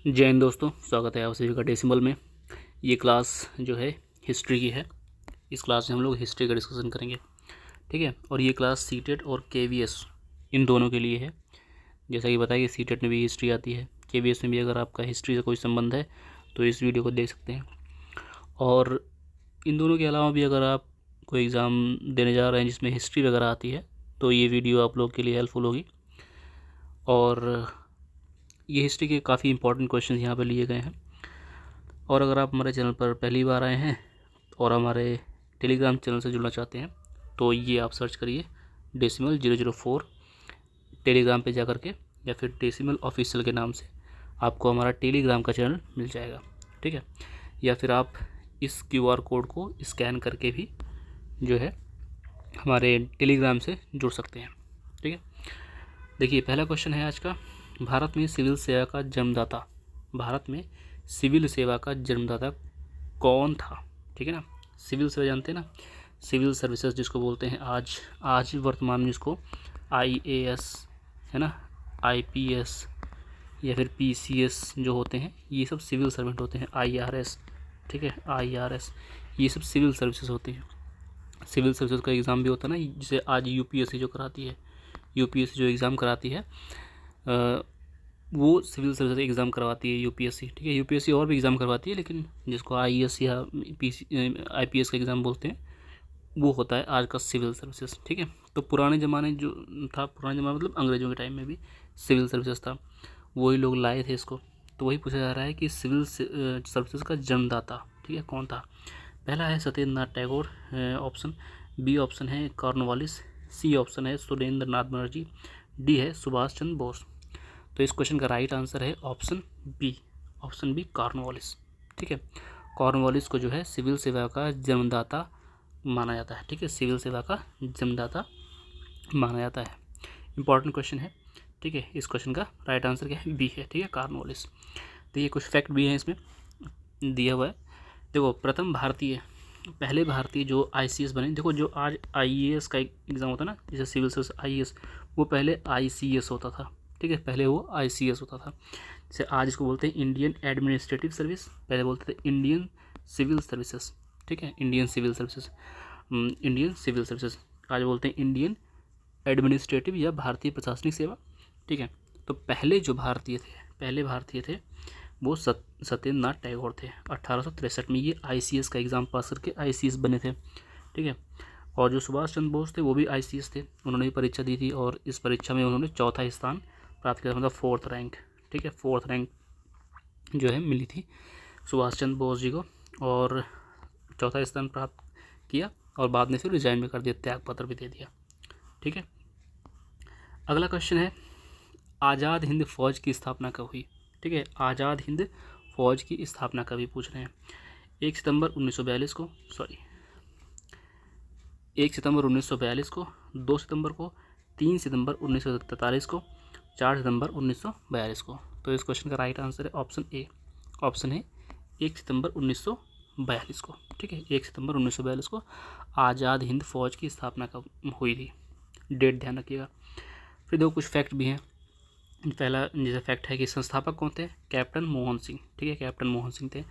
जय हिंद दोस्तों, स्वागत है आप सभी का डेसिमल में। ये क्लास जो है हिस्ट्री की है। इस क्लास में हम लोग हिस्ट्री का डिस्कशन करेंगे, ठीक है। और ये क्लास सीटेट और केवीएस इन दोनों के लिए है। जैसा कि बताइए, सीटेट में भी हिस्ट्री आती है, केवीएस में भी। अगर आपका हिस्ट्री से कोई संबंध है तो इस वीडियो को देख सकते हैं। और इन दोनों के अलावा भी अगर आप कोई एग्ज़ाम देने जा रहे हैं जिसमें हिस्ट्री वगैरह आती है तो ये वीडियो आप लोग के लिए हेल्पफुल होगी। और ये हिस्ट्री के काफ़ी इंपॉर्टेंट क्वेश्चन यहाँ पर लिए गए हैं। और अगर आप हमारे चैनल पर पहली बार आए हैं और हमारे टेलीग्राम चैनल से जुड़ना चाहते हैं तो ये आप सर्च करिए डेसिमल 004 टेलीग्राम पे जा कर के, या फिर डेसिमल ऑफिशियल के नाम से आपको हमारा टेलीग्राम का चैनल मिल जाएगा, ठीक है। या फिर आप इस QR कोड को स्कैन करके भी जो है हमारे टेलीग्राम से जुड़ सकते हैं, ठीक है। देखिए, पहला क्वेश्चन है आज का, भारत में सिविल सेवा का जन्मदाता, भारत में सिविल सेवा का जन्मदाता कौन था, ठीक है ना। सिविल सेवा जानते हैं ना, सिविल सर्विसेज जिसको बोलते हैं आज वर्तमान में जिसको IAS है ना, IPS या फिर PCS जो होते हैं, ये सब सिविल सर्वेंट होते हैं। IRS, ठीक है, IRS, ये सब सिविल सर्विसेज होती हैं। सिविल सर्विसेज का एग्ज़ाम भी होता है ना, जिसे आज UPSC जो कराती है, UPSC जो एग्ज़ाम कराती है वो सिविल सर्विसेज एग्ज़ाम करवाती है UPSC, ठीक है। UPSC और भी एग्ज़ाम करवाती है, लेकिन जिसको IAS या IPS का एग्ज़ाम बोलते हैं वो होता है आज का सिविल सर्विसेज, ठीक है। तो पुराने ज़माने जो था, पुराने ज़माने मतलब अंग्रेज़ों के टाइम में भी सिविल सर्विसेज था, वही लोग लाए थे इसको। तो वही पूछा जा रहा है कि सिविल सर्विसेज का जन्मदाता, ठीक है, कौन था। पहला है Satyendranath Tagore, option B option है कॉर्नवालिस, C ऑप्शन है सुरेंद्र नाथ बनर्जी, D है सुभाष चंद्र बोस। तो इस क्वेश्चन का राइट आंसर है ऑप्शन बी कॉर्नवालिस, ठीक है। कॉर्नवालिस को जो है सिविल सेवा का जन्मदाता माना जाता है, ठीक है, सिविल सेवा का जन्मदाता माना जाता है। इंपॉर्टेंट क्वेश्चन है, ठीक है। इस क्वेश्चन का राइट आंसर क्या है, B है, ठीक है, कॉर्नवालिस। तो ये कुछ फैक्ट भी हैं इसमें दिया हुआ है। देखो, पहले भारतीय जो ICS बने, देखो जो आज IAS का एग्ज़ाम होता है ना, जैसे सिविल सर्विस IAS, वो पहले ICS होता था, ठीक है, पहले वो ICS होता था। जैसे आज इसको बोलते हैं इंडियन एडमिनिस्ट्रेटिव सर्विस, पहले बोलते थे इंडियन सिविल सर्विसेज, ठीक है, इंडियन सिविल सर्विसेज, आज बोलते हैं इंडियन एडमिनिस्ट्रेटिव या भारतीय प्रशासनिक सेवा, ठीक है। तो पहले भारतीय थे वो सत्येंद्रनाथ टैगोर थे। 1863 में ये ICS का एग्ज़ाम पास करके ICS बने थे, ठीक है। और जो सुभाष चंद्र बोस थे वो भी ICS थे, उन्होंने भी परीक्षा दी थी और इस परीक्षा में उन्होंने चौथा स्थान प्राप्त किया, मतलब 4th रैंक, ठीक है, 4th रैंक जो है मिली थी सुभाष चंद्र बोस जी को, और चौथा स्थान प्राप्त किया और बाद में फिर रिजाइन भी कर दिया, त्याग पत्र भी दे दिया, ठीक है। अगला क्वेश्चन है, आज़ाद हिंद फौज की स्थापना कब हुई, ठीक है। आज़ाद हिंद फौज की स्थापना कभी पूछ रहे हैं। 1 सितंबर 1942 को, 1 सितंबर 1942 को, 2 सितंबर को, 3 सितंबर 1943 को, 4 सितंबर 1942 को। तो इस क्वेश्चन का राइट आंसर है ऑप्शन A, ऑप्शन है 1 सितंबर 1942 को, ठीक है। 1 सितंबर 1942 को आज़ाद हिंद फौज की स्थापना कब हुई थी, डेट ध्यान रखिएगा। फिर दो कुछ फैक्ट भी हैं। पहला जैसे फैक्ट है कि संस्थापक कौन थे, कैप्टन मोहन सिंह, ठीक है, कैप्टन मोहन सिंह थे।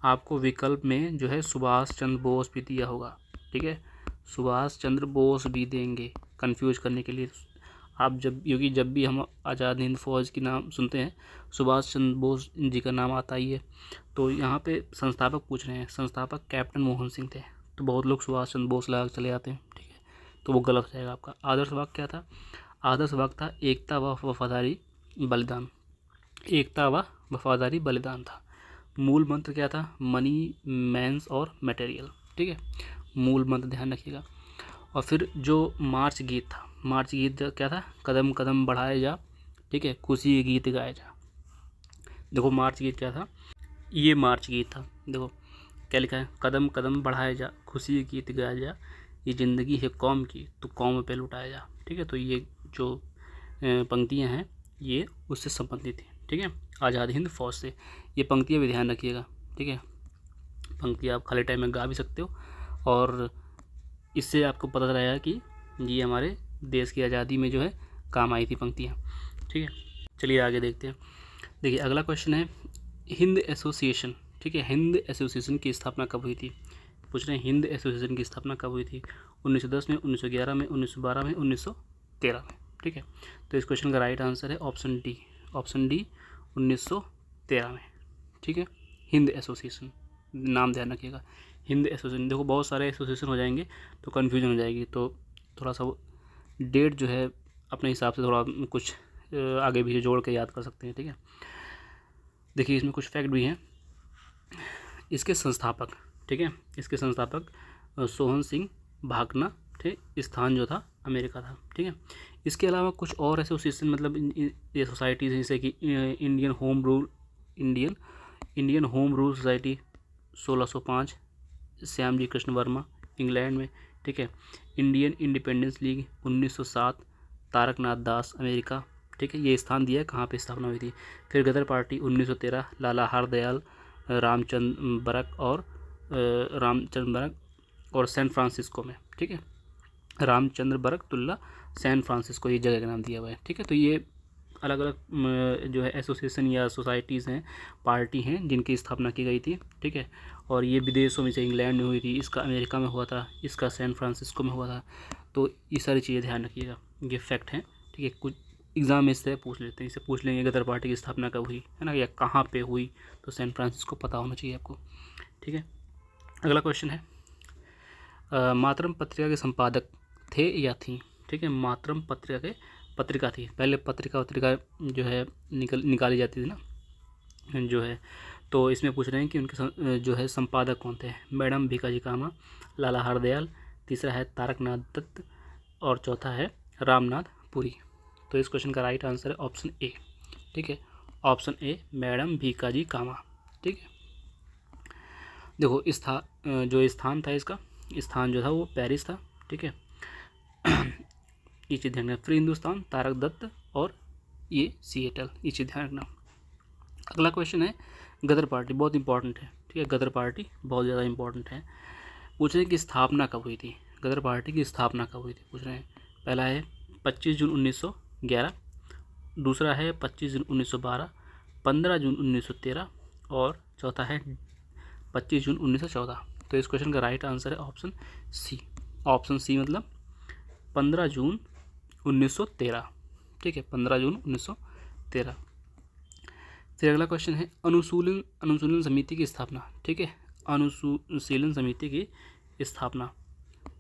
आपको विकल्प में जो है सुभाष चंद्र बोस भी दिया होगा, ठीक है, सुभाष चंद्र बोस भी देंगे कंफ्यूज करने के लिए आप, क्योंकि जब भी हम आज़ाद हिंद फौज की नाम सुनते हैं सुभाष चंद्र बोस जी का नाम आता ही है। तो यहाँ पे संस्थापक पूछ रहे हैं, संस्थापक कैप्टन मोहन सिंह थे, तो बहुत लोग सुभाष चंद्र बोस लगा चले जाते हैं, ठीक है, तो वो गलत हो जाएगा आपका। आदर्श वाक्य क्या था, आदर्श वाक्य था एकता व वफादारी बलिदान, एकता व वफादारी बलिदान था। मूल मंत्र क्या था, मनी मैंस और मटेरियल, ठीक है, मूल मंत्र ध्यान रखिएगा। और फिर जो मार्च गीत था, मार्च गीत क्या था, कदम कदम बढ़ाए जा, ठीक है, खुशी के गीत गाए जा। देखो मार्च गीत क्या था, ये मार्च गीत था। देखो क्या लिखा है, कदम कदम बढ़ाए जा, खुशी के गीत गाए जा, ये ज़िंदगी है कौम की तो कौम पे लुटाया जा, ठीक है। तो ये जो पंक्तियाँ हैं ये उससे संबंधित थी, ठीक है, आज़ाद हिंद फौज से। ये पंक्तियाँ भी ध्यान रखिएगा, ठीक है, पंक्तियाँ आप खाली टाइम में गा भी सकते हो और इससे आपको पता चलेगा कि ये हमारे देश की आज़ादी में जो है काम आई थी पंक्तियाँ, ठीक है। चलिए आगे देखते हैं। देखिए अगला क्वेश्चन है, हिंद एसोसिएशन, ठीक है, हिंद एसोसिएशन की स्थापना कब हुई थी? पूछ रहे हैं हिंद एसोसिएशन की स्थापना कब हुई थी? 1910 में, 1911 में, 1912 में, 1913 में, ठीक है। तो इस क्वेश्चन का राइट आंसर है ऑप्शन डी, ऑप्शन डी 1913 में, ठीक है। हिंद एसोसिएशन, नाम ध्यान रखिएगा, हिंद एसोसिएशन। देखो बहुत सारे एसोसिएशन हो जाएंगे तो कन्फ्यूजन हो जाएगी, तो थोड़ा सा डेट जो है अपने हिसाब से थोड़ा कुछ आगे भी जोड़ के याद कर सकते हैं, ठीक है। देखिए इसमें कुछ फैक्ट भी हैं। इसके संस्थापक, ठीक है, इसके संस्थापक सोहन सिंह भाकना थे, स्थान जो था अमेरिका था, ठीक है। इसके अलावा कुछ और एसोसिएशन मतलब ये सोसाइटीज़ जैसे कि Indian home rule society 1605, Shyam ji Krishna Varma England में, ठीक है। Indian independence league 1907, Taraknath Das America, ठीक है। ये स्थान दिया है कहाँ पे स्थापना हुई थी। फिर गदर पार्टी 1913, लाला हरदयाल रामचंद्र बरक और सैन फ्रांसिस्को में, ठीक है। रामचंद्र बरक तुल्ला सैन फ्रांसिस्को, ये जगह का नाम दिया हुआ है, ठीक है। तो ये अलग अलग जो है एसोसिएशन या सोसाइटीज़ हैं, पार्टी हैं जिनकी स्थापना की गई थी, ठीक है। और ये विदेशों में से इंग्लैंड में हुई थी, इसका अमेरिका में हुआ था, इसका सैन फ्रांसिस्को में हुआ था। तो ये सारी चीज़ें ध्यान रखिएगा, ये फैक्ट हैं, ठीक है। कुछ एग्ज़ाम में इससे पूछ लेते हैं, इससे पूछ लेंगे गदर पार्टी की स्थापना कब हुई है ना, या कहाँ पे हुई, तो सैन फ्रांसिस्को पता होना चाहिए आपको, ठीक है। अगला क्वेश्चन है मातरम पत्रिका के संपादक थे या थी, ठीक है। मातरम पत्रिका थी, पहले पत्रिका जो है निकाली जाती थी ना जो है। तो इसमें पूछ रहे हैं कि उनके जो है संपादक कौन थे। मैडम भीकाजी कामा, लाला हरदयाल, तीसरा है तारकनाथ दत्त और चौथा है रामनाथ पुरी। तो इस क्वेश्चन का राइट आंसर है ऑप्शन ए, ठीक है, ऑप्शन ए मैडम भीकाजी कामा, ठीक है। देखो जो स्थान था इसका, स्थान जो था वो पेरिस था, ठीक है। ये चीज़ ध्यान रखना, फ्री हिंदुस्तान, तारक दत्त और ये सिएटल, ये चीज़ ध्यान रखना। अगला क्वेश्चन है गदर पार्टी, बहुत इंपॉर्टेंट है, ठीक है। गदर पार्टी बहुत ज़्यादा इंपॉर्टेंट है। पूछ रहे हैं कि स्थापना कब हुई थी, गदर पार्टी की स्थापना कब हुई थी पूछ रहे हैं। पहला है 25 जून 1911, दूसरा है 25 जून 1912, 15 जून 1913 और चौथा है 25 जून 1914। तो इस क्वेश्चन का राइट आंसर है ऑप्शन सी, ऑप्शन सी मतलब 15 जून 1913, ठीक है, 15 जून 1913। फिर अगला क्वेश्चन है अनुशीलन समिति की स्थापना, ठीक है। अनुशीलन समिति की स्थापना,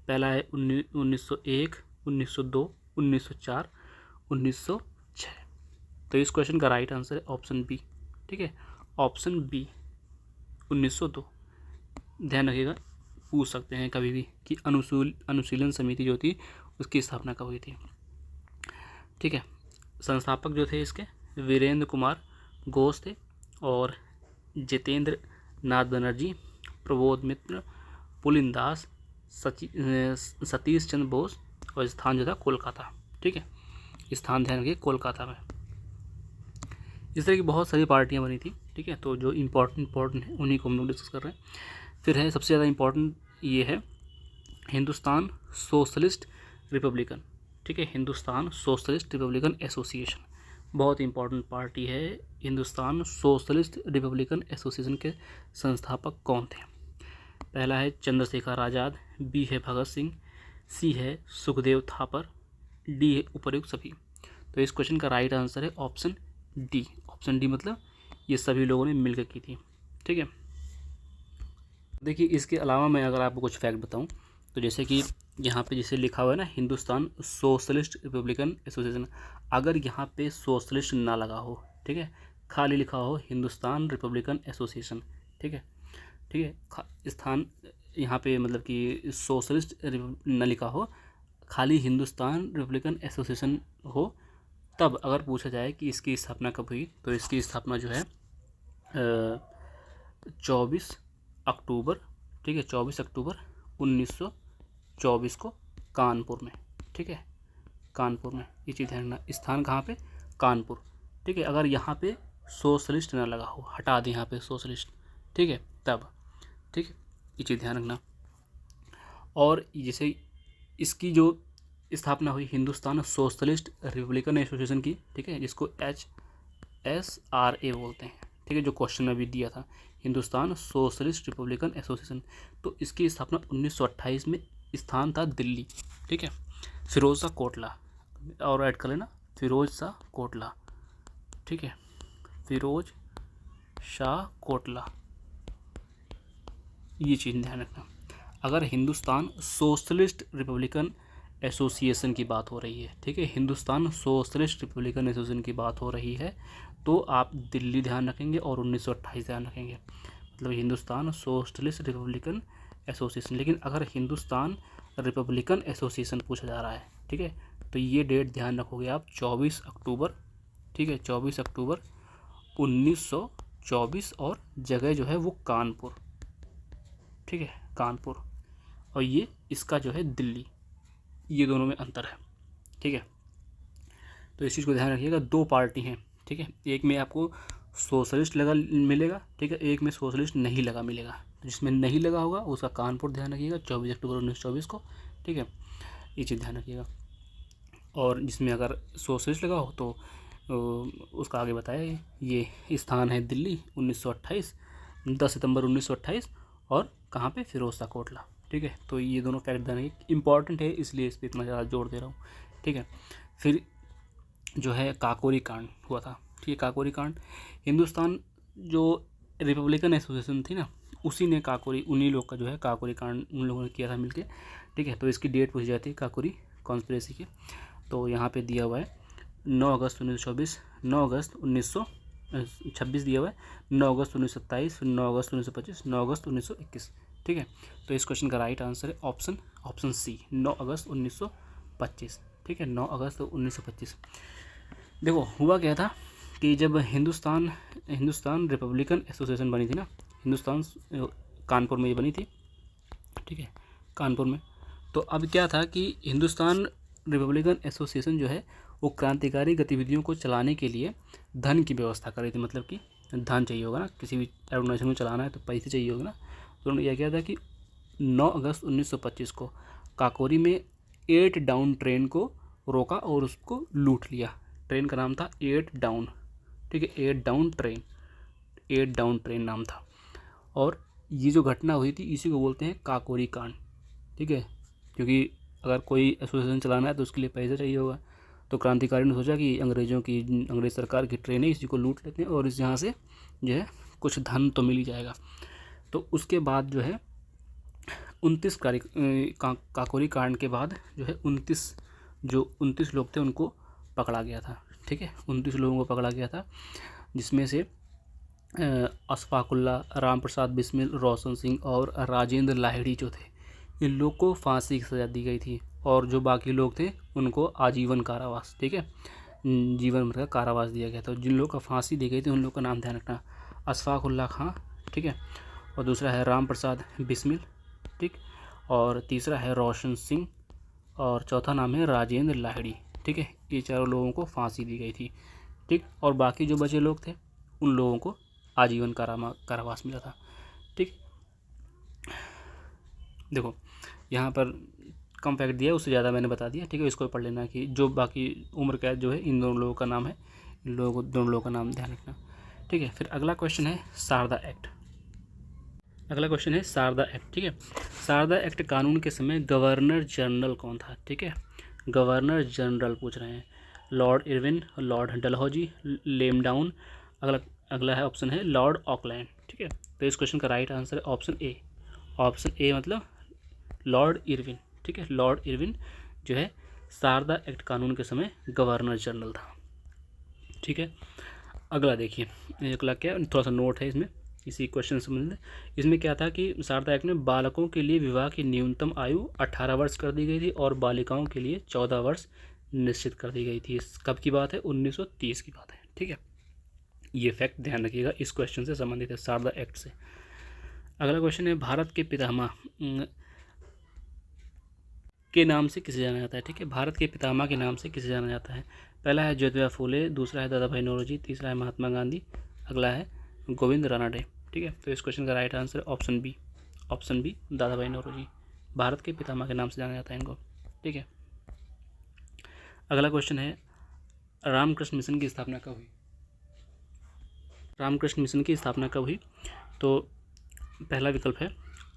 पहला है 1901, 1902, 1904, 1906। तो इस क्वेश्चन का राइट आंसर है ऑप्शन बी, ठीक है, ऑप्शन बी 1902। ध्यान रखिएगा, पूछ सकते हैं कभी भी कि अनुशीलन समिति जो थी उसकी स्थापना कब हुई थी, ठीक है। संस्थापक जो थे इसके वीरेंद्र कुमार घोष थे और जितेंद्र नाथ बनर्जी, प्रबोध मित्र, पुलिन दास, सतीश चंद्र बोस और स्थान जो था कोलकाता, ठीक है। स्थान ध्यान रखिए कोलकाता में। इस तरह की बहुत सारी पार्टियां बनी थी, ठीक है। तो जो इम्पोर्टेंट है उन्हीं को हम लोग डिस्कस कर रहे हैं। फिर है सबसे ज़्यादा इम्पोर्टेंट, ये है हिंदुस्तान सोशलिस्ट रिपब्लिकन, ठीक है, हिंदुस्तान सोशलिस्ट रिपब्लिकन एसोसिएशन, बहुत इंपॉर्टेंट पार्टी है। हिंदुस्तान सोशलिस्ट रिपब्लिकन एसोसिएशन के संस्थापक कौन थे। पहला है चंद्रशेखर आज़ाद, बी है भगत सिंह, सी है सुखदेव थापर, डी है उपर्युक्त सभी। तो इस क्वेश्चन का राइट आंसर है ऑप्शन डी, ऑप्शन डी मतलब ये सभी लोगों ने मिलकर की थी, ठीक है। देखिए इसके अलावा मैं अगर आपको कुछ फैक्ट बताऊं तो जैसे कि यहाँ पे जैसे लिखा हुआ है ना हिंदुस्तान सोशलिस्ट रिपब्लिकन एसोसिएशन, अगर यहाँ पे सोशलिस्ट ना लगा हो, ठीक है, खाली लिखा हो हिंदुस्तान रिपब्लिकन एसोसिएशन, ठीक है, ठीक है, स्थान यहाँ पे मतलब कि सोशलिस्ट न लिखा हो, खाली हिंदुस्तान रिपब्लिकन एसोसिएशन हो, तब अगर पूछा जाए कि इसकी स्थापना कब हुई तो इसकी स्थापना जो है 24 अक्टूबर, ठीक है, 24 अक्टूबर 1924 को कानपुर में, ठीक है, कानपुर में। ये चीज़ ध्यान रखना, स्थान कहाँ पे, कानपुर, ठीक है। अगर यहाँ पे सोशलिस्ट ना लगा हो, हटा दें यहाँ पे सोशलिस्ट, ठीक है, तब, ठीक है, ये चीज़ ध्यान रखना। और जैसे इसकी जो स्थापना हुई हिंदुस्तान सोशलिस्ट रिपब्लिकन एसोसिएशन की, ठीक है, जिसको HSRA बोलते हैं, ठीक है, जो क्वेश्चन में भी दिया था, हिंदुस्तान सोशलिस्ट रिपब्लिकन एसोसिएशन। तो इसकी स्थापना 1928 में, स्थान था दिल्ली। ठीक है, फिरोज शाह कोटला, और ऐड कर लेना फिरोज शाह कोटला। ठीक है, फिरोज शाह कोटला, ये चीज़ ध्यान रखना। अगर हिंदुस्तान सोशलिस्ट रिपब्लिकन एसोसिएशन की बात हो रही है, ठीक है, हिंदुस्तान सोशलिस्ट रिपब्लिकन एसोसिएशन की बात हो रही है, तो आप दिल्ली ध्यान रखेंगे और 1928 ध्यान रखेंगे, मतलब हिंदुस्तान सोशलिस्ट रिपब्लिकन एसोसिएशन। लेकिन अगर हिंदुस्तान रिपब्लिकन एसोसिएशन पूछा जा रहा है, ठीक है, तो ये डेट ध्यान रखोगे आप 24 अक्टूबर, ठीक है, 24 अक्टूबर 1924, और जगह जो है वो कानपुर, ठीक है, कानपुर, और ये इसका जो है दिल्ली, ये दोनों में अंतर है। ठीक है, तो इस चीज़ को ध्यान रखिएगा। दो पार्टी हैं, ठीक है, एक में आपको सोशलिस्ट लगा मिलेगा, ठीक है, एक में सोशलिस्ट नहीं लगा मिलेगा। जिसमें नहीं लगा होगा उसका कानपुर ध्यान रखिएगा, 24 अक्टूबर 1924 को। ठीक है, ये चीज़ ध्यान रखिएगा। और जिसमें अगर सोशलिस्ट लगा हो तो उसका आगे बताया, ये स्थान है दिल्ली, 1928, 10 सितंबर 1928, और कहाँ पे, फिरोज शाह कोटला। ठीक है, तो ये दोनों फैक्ट देना इंपॉर्टेंट है, इसलिए इस पर इतना ज़्यादा जोर दे रहा हूँ। ठीक है, फिर जो है काकोरी कांड हुआ था। ठीक है, काकोरी कांड, हिंदुस्तान जो रिपब्लिकन एसोसिएशन थी ना, उसी ने काकोरी, उन्हीं लोग का जो है काकोरी कांड उन लोगों ने किया था मिलके। ठीक है, तो इसकी डेट पूछी जाती है काकोरी कॉन्स्पिरेसी की। तो यहाँ पे दिया हुआ है 9 अगस्त 1924, 9 अगस्त 1926 दिया हुआ है, 9 अगस्त 1927, फिर 9 अगस्त 1925, 9 अगस्त 1921। ठीक है, तो इस क्वेश्चन का राइट आंसर है ऑप्शन सी, 9 अगस्त 1925। ठीक है, 9 अगस्त 1925। देखो हुआ क्या था कि जब हिंदुस्तान रिपब्लिकन एसोसिएशन बनी थी ना, हिंदुस्तान कानपुर में ये बनी थी। ठीक है, कानपुर में। तो अब क्या था कि हिंदुस्तान रिपब्लिकन एसोसिएशन जो है वो क्रांतिकारी गतिविधियों को चलाने के लिए धन की व्यवस्था कर रही थी। मतलब कि धन चाहिए होगा ना, किसी भी ऑर्गेनाइजेशन को चलाना है तो पैसे चाहिए होगा ना। तो उन्होंने यह किया था कि 9 अगस्त 1925 को काकोरी में 8 डाउन ट्रेन को रोका और उसको लूट लिया। ट्रेन का नाम था 8 डाउन। ठीक है, 8 डाउन ट्रेन नाम था। और ये जो घटना हुई थी इसी को बोलते हैं काकोरी कांड। ठीक है, क्योंकि अगर कोई एसोसिएशन चलाना है तो उसके लिए पैसा चाहिए होगा। तो क्रांतिकारी ने सोचा कि अंग्रेज सरकार की ट्रेनें इसी को लूट लेते हैं और इस यहाँ से जो है कुछ धन तो मिल ही जाएगा। तो उसके बाद जो है 29 काकोरी कांड के बाद जो है 29 लोग थे उनको पकड़ा गया था। ठीक है, 29 लोगों को पकड़ा गया था, जिसमें से अशफाकुल्ला, राम प्रसाद बिस्मिल, रोशन सिंह और राजेंद्र लाहिड़ी जो थे, इन लोग को फांसी की सज़ा दी गई थी। और जो बाकी लोग थे उनको आजीवन कारावास, ठीक है, जीवन भर का कारावास दिया गया था। जिन लोगों का फांसी दी गई थी उन लोगों का नाम ध्यान रखना, अशफाकुल्ला खां, ठीक है, और दूसरा है राम प्रसाद बिस्मिल, ठीक, और तीसरा है रोशन सिंह, और चौथा नाम है राजेंद्र लाहिड़ी। ठीक है, ये चारों लोगों को फांसी दी गई थी। ठीक, और बाकी जो बचे लोग थे उन लोगों को आजीवन कारावास मिला था। ठीक, देखो यहाँ पर कम फैक्ट दिया है, उससे ज़्यादा मैंने बता दिया। ठीक है, इसको पढ़ लेना कि जो बाकी उम्र कैद जो है इन दोनों लोगों का नाम है, इन दोनों लोगों का नाम ध्यान रखना। ठीक है, फिर अगला क्वेश्चन है शारदा एक्ट। अगला क्वेश्चन है शारदा एक्ट। ठीक है, शारदा एक्ट कानून के समय गवर्नर जनरल कौन था? ठीक है, गवर्नर जनरल पूछ रहे हैं, लॉर्ड इरविन, लॉर्ड डलहौजी, लेमडाउन। अगला है ऑप्शन है लॉर्ड ऑकलैंड। ठीक है, तो इस क्वेश्चन का राइट आंसर है ऑप्शन ए। ऑप्शन ए मतलब लॉर्ड इरविन। ठीक है, लॉर्ड इरविन जो है शारदा एक्ट कानून के समय गवर्नर जनरल था। ठीक है, अगला देखिए, अगला क्या, थोड़ा सा नोट है इसमें इसी क्वेश्चन से संबंधित। इसमें क्या था कि शारदा एक्ट में बालकों के लिए विवाह की न्यूनतम आयु 18 वर्ष कर दी गई थी और बालिकाओं के लिए 14 वर्ष निश्चित कर दी गई थी। कब की बात है? 1930 की बात है। ठीक है, ये फैक्ट ध्यान रखिएगा, इस क्वेश्चन से संबंधित है, शारदा एक्ट से। अगला क्वेश्चन है, भारत के पितामह के नाम से किसे जाना जाता है? ठीक है, भारत के पितामह के नाम से किसे जाना जाता है? पहला है ज्योतिबा फूले, दूसरा है दादा भाई नौरोजी, तीसरा है महात्मा गांधी, अगला है गोविंद रानडे। ठीक है, तो इस क्वेश्चन का राइट आंसर ऑप्शन बी दादा भाई नौरोजी। भारत के पितामह के नाम से जाना जाता है इनको। ठीक है, अगला क्वेश्चन है, रामकृष्ण मिशन की स्थापना कब हुई? रामकृष्ण मिशन की स्थापना कब हुई? तो पहला विकल्प है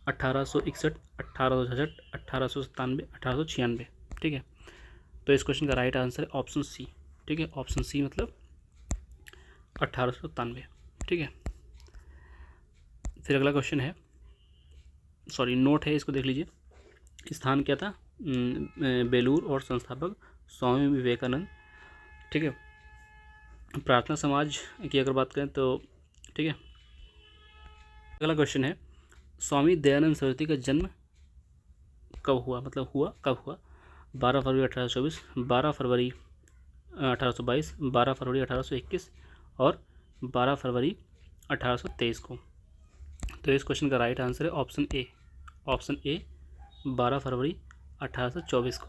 1861, 1866, 1897, 1896। ठीक है, तो इस क्वेश्चन का राइट आंसर है ऑप्शन सी। ठीक है, ऑप्शन सी मतलब 1897। ठीक है, फिर अगला क्वेश्चन है, सॉरी नोट है, इसको देख लीजिए। स्थान क्या था? बेलूर और संस्थापक स्वामी विवेकानंद। ठीक है, प्रार्थना समाज की अगर बात करें तो ठीक है। अगला क्वेश्चन है, स्वामी दयानंद सरस्वती का जन्म कब हुआ, मतलब हुआ कब हुआ? 12 फरवरी 1824, 12 फरवरी 1822, 12 फरवरी 1821 और 12 फरवरी 1823 को। तो इस क्वेश्चन का राइट आंसर है ऑप्शन ए। ऑप्शन ए 12 फरवरी 1824 को।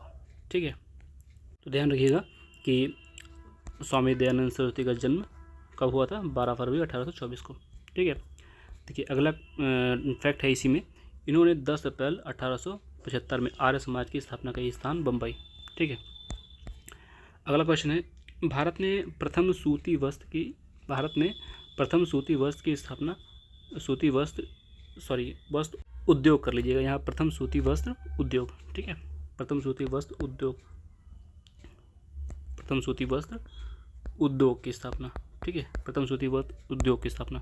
ठीक है, तो ध्यान रखिएगा कि स्वामी दयानंद सरस्वती का जन्म कब हुआ था? 12 फरवरी 1824 को। ठीक है, देखिए अगला फैक्ट है इसी में, इन्होंने 10 अप्रैल 1875 में आर्य समाज की स्थापना की, स्थान बम्बई। ठीक है, अगला क्वेश्चन है, भारत ने प्रथम सूती वस्त्र की स्थापना, वस्त्र उद्योग कर लीजिएगा यहाँ, प्रथम सूती वस्त्र उद्योग। ठीक है, प्रथम सूती वस्त्र उद्योग की स्थापना। ठीक है, प्रथम सूती वस्त्र उद्योग की स्थापना।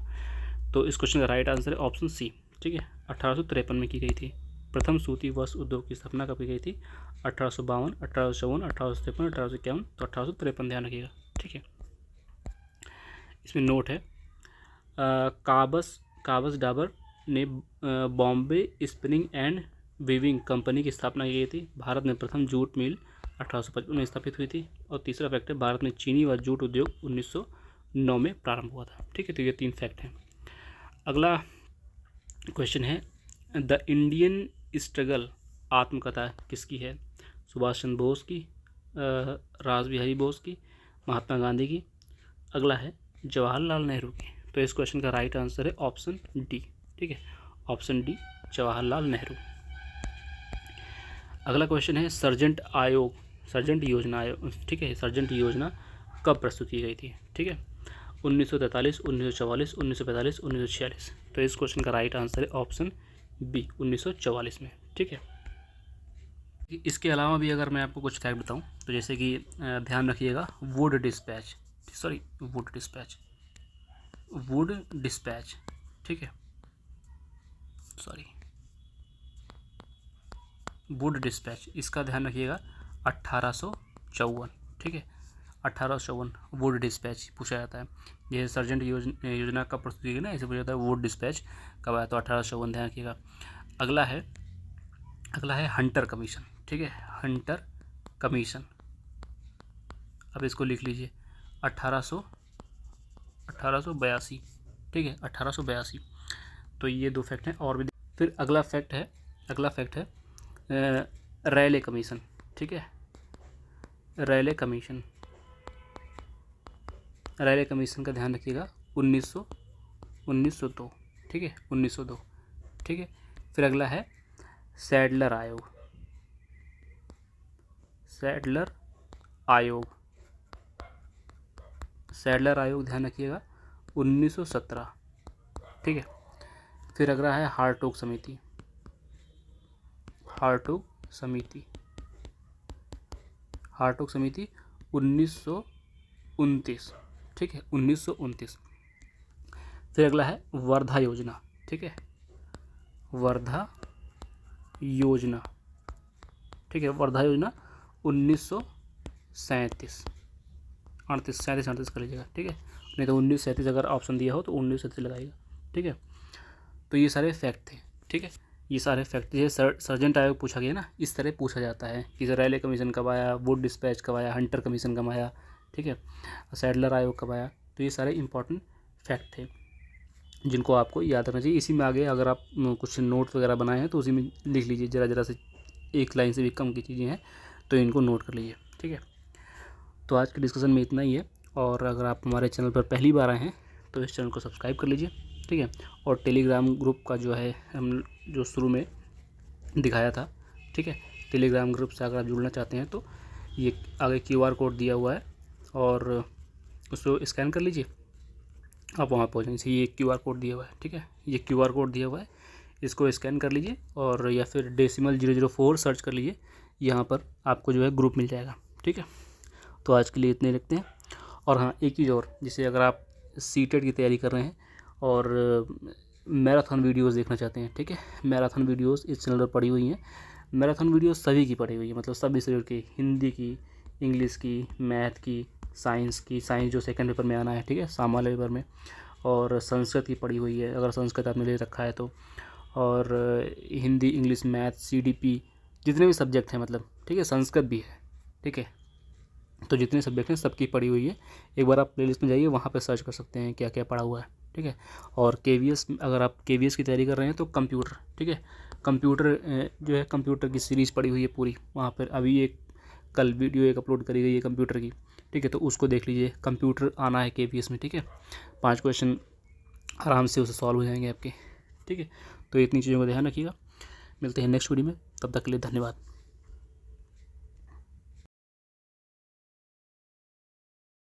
तो इस क्वेश्चन का राइट आंसर है ऑप्शन सी। ठीक है, 1853 में की गई थी। प्रथम सूती वस्त्र उद्योग की स्थापना कब की गई थी? 1852, 1854, 1853, 1851। तो 1853 ध्यान रखिएगा। ठीक है, इसमें नोट है, काबस डाबर ने Bombay spinning and weaving company की स्थापना की गई थी। भारत में प्रथम जूट मिल 1855 में स्थापित हुई थी। और तीसरा फैक्ट है, भारत में चीनी व जूट उद्योग 1909 में प्रारंभ हुआ था। ठीक है, तो ये 3 फैक्ट हैं। अगला क्वेश्चन है, द इंडियन स्ट्रगल आत्मकथा किसकी है? सुभाष चंद्र बोस की, रासबिहारी बोस की, महात्मा गांधी की। अगला है जवाहरलाल नेहरू की। तो इस क्वेश्चन का राइट आंसर है ऑप्शन डी। ठीक है, ऑप्शन डी जवाहरलाल नेहरू। अगला क्वेश्चन है, सर्जेंट योजना आयोग। ठीक है, सर्जेंट योजना कब प्रस्तुत की गई थी? ठीक है, 1943, 1944, 1945, 1946। तो इस क्वेश्चन का राइट आंसर है ऑप्शन बी 1944 में। ठीक है, इसके अलावा भी अगर मैं आपको कुछ फैक्ट बताऊं तो जैसे कि ध्यान रखिएगा, वुड डिस्पैच। ठीक है, वुड डिस्पैच, इसका ध्यान रखिएगा 1854। ठीक है, 1854 वुड डिस्पैच पूछा जाता है। ये सर्जेंट योजना कब प्रस्तुत की गई ना, इसे पूछा जाता है वुड डिस्पैच कब आया, तो 1854 ध्यान रखिएगा। अगला है हंटर कमीशन। ठीक है, हंटर कमीशन, अब इसको लिख लीजिए 1882। ठीक है, 1882। तो ये 2 फैक्ट हैं और भी। फिर अगला फैक्ट है रैले कमीशन। ठीक है, रैले कमीशन का ध्यान रखिएगा 1902। ठीक है, 1902। ठीक है, फिर अगला है सैडलर आयोग ध्यान रखिएगा 1917। ठीक है, फिर अगला है हार्टोग समिति 1929। ठीक है, 1929। फिर अगला है वर्धा योजना। ठीक है, वर्धा योजना 1937। 37 कर लीजिएगा। ठीक है, नहीं तो 1937 अगर ऑप्शन दिया हो तो 1937 लगाइएगा। ठीक है, तो ये सारे फैक्ट थे। ठीक है, ये सारे फैक्ट, जैसे सर्जेंट आयोग पूछा गया ना, इस तरह पूछा जाता है कि रैले कमीशन कब आया, वुड डिस्पैच कब आया, हंटर कमीशन कब आया। ठीक है, सैडलर आयोग कब आया। तो ये सारे इंपॉर्टेंट फैक्ट थे जिनको आपको याद रखना चाहिए। इसी में आगे अगर आप कुछ नोट वगैरह बनाए हैं तो उसी में लिख लीजिए, ज़रा से 1 लाइन से भी कम की चीज़ें हैं तो इनको नोट कर लीजिए। ठीक है, तो आज के डिस्कशन में इतना ही है। और अगर आप हमारे चैनल पर पहली बार आए हैं तो इस चैनल को सब्सक्राइब कर लीजिए। ठीक है, और टेलीग्राम ग्रुप का जो है, हम जो शुरू में दिखाया था, ठीक है, टेलीग्राम ग्रुप से अगर आप जुड़ना चाहते हैं तो ये आगे QR कोड दिया हुआ है और उसको स्कैन कर लीजिए आप वहाँ पहुँच जाएंगे। ये QR कोड दिया हुआ है, ठीक है, ये QR कोड दिया हुआ है, इसको स्कैन कर लीजिए और या फिर decimal 004 सर्च कर लीजिए, यहाँ पर आपको जो है ग्रुप मिल जाएगा, ठीक है। तो आज के लिए इतने रखते हैं। और हाँ, एक चीज़ और, जैसे अगर आप सीटेट की तैयारी कर रहे हैं और मैराथन वीडियोस देखना चाहते हैं, ठीक है, मैराथन वीडियोस इस चैनल पर पड़ी हुई हैं। मैराथन वीडियोस सभी की पड़ी हुई है, मतलब सभी सब्जेक्ट की, हिंदी की, इंग्लिश की, मैथ की, साइंस की, साइंस जो सेकंड पेपर में आना है, ठीक है, साम वाले पेपर में, और संस्कृत की पड़ी हुई है अगर संस्कृत आपने ले रखा है तो, और हिंदी, इंग्लिश, मैथ, CDP, जितने भी सब्जेक्ट हैं मतलब, ठीक है, संस्कृत भी है, ठीक है। तो जितने सब्जेक्ट हैं सबकी पड़ी हुई है। एक बार आप प्लेलिस्ट में जाइए, वहाँ पे सर्च कर सकते हैं क्या क्या पढ़ा हुआ है, ठीक है। और KVS, अगर आप KVS की तैयारी कर रहे हैं तो कंप्यूटर, ठीक है, कंप्यूटर जो है, कंप्यूटर की सीरीज़ पड़ी हुई है पूरी, वहाँ पर अभी एक कल वीडियो एक अपलोड करी गई है कंप्यूटर की, ठीक है, तो उसको देख लीजिए। कंप्यूटर आना है KVS में, ठीक है, 5 क्वेश्चन आराम से उसे सॉल्व हो जाएंगे आपके, ठीक है। तो इतनी चीज़ों का ध्यान रखिएगा। मिलते हैं नेक्स्ट वीडियो में, तब तक के लिए धन्यवाद।